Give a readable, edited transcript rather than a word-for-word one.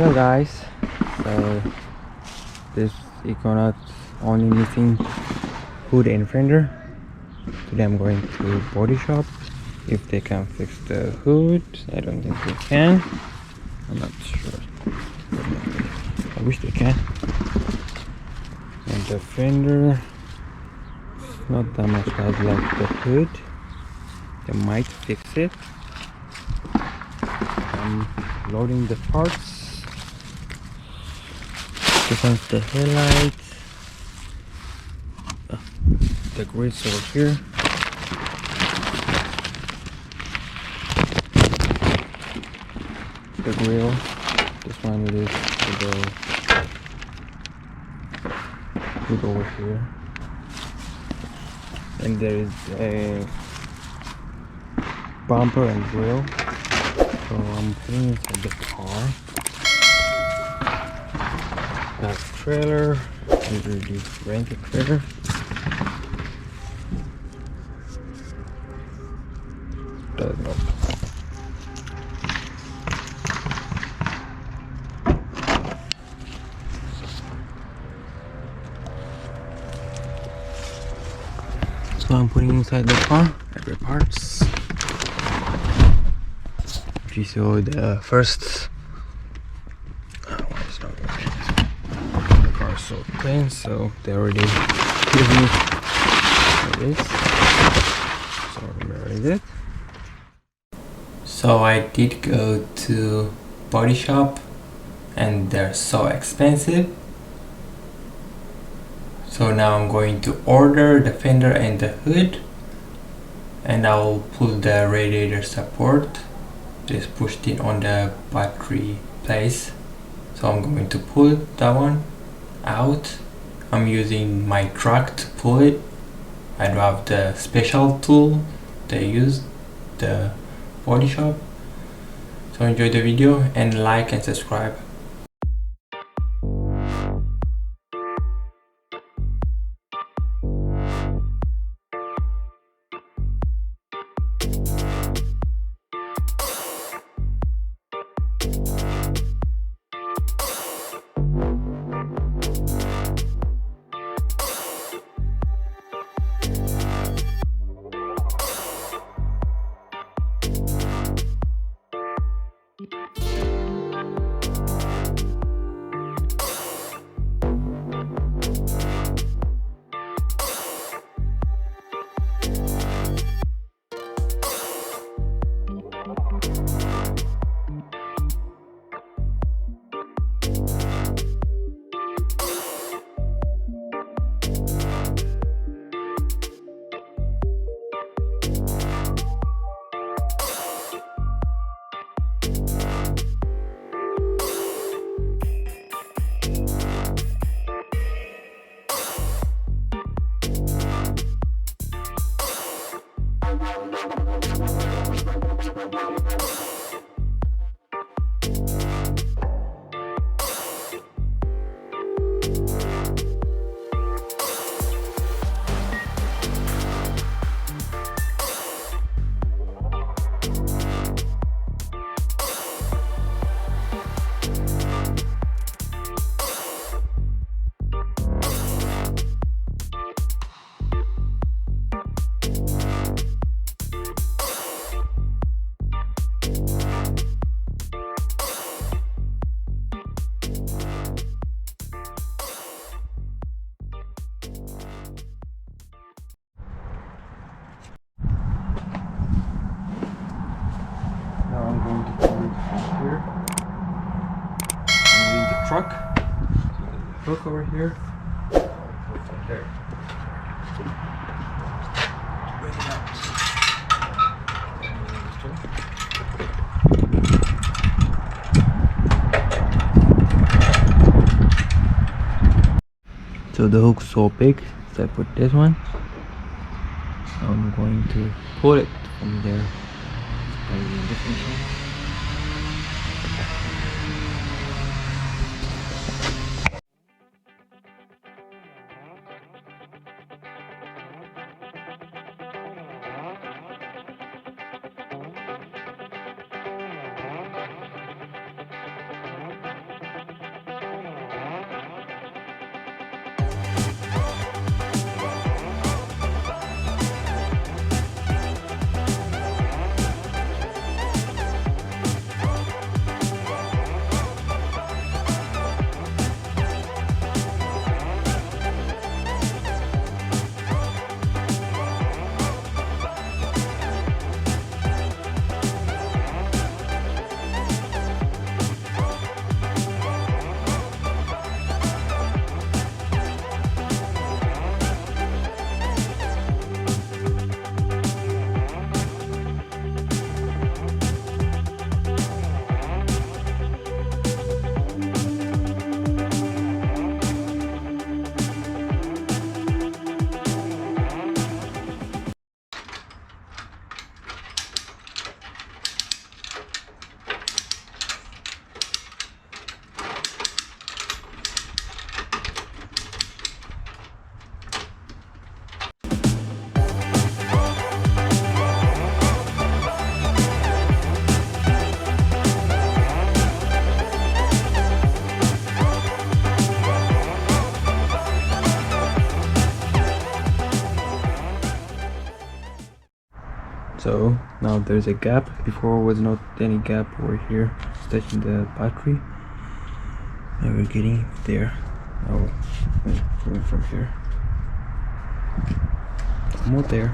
Hello guys, so this Equinox only missing hood and fender. Today I'm going to body shop if they can fix the hood. I don't think they can. I'm not sure. I wish they can. And the fender, not that much bad like the hood. They might fix it. I'm loading the parts. This one's the headlights. The grills over here. The grill. This one is the hood over here. And there is a bumper and grill. So I'm putting it inside the car. That's trailer. Under the rented trailer. Doesn't open. So I'm putting inside the car every parts. If you saw the first, why is not working? The car is so clean, so they already give me this. So where is it? So I did go to body shop, and they're so expensive. So now I'm going to order the fender and the hood, and I'll pull the radiator support. It's pushed in on the battery place. So I'm going to pull that one out. I'm using my truck to pull it. I don't have the special tool they use, the body shop. So enjoy the video and like and subscribe. Now I'm going to put it here. I'm in the truck. So there's a hook over here. Hook right there. Bring it out. So the hook's so big, so I put this one. I'm going to pull it from there. Using this machine. So now there's a gap. Before was not any gap over here, it's touching the battery. Now we're getting there. Now going from here. More there.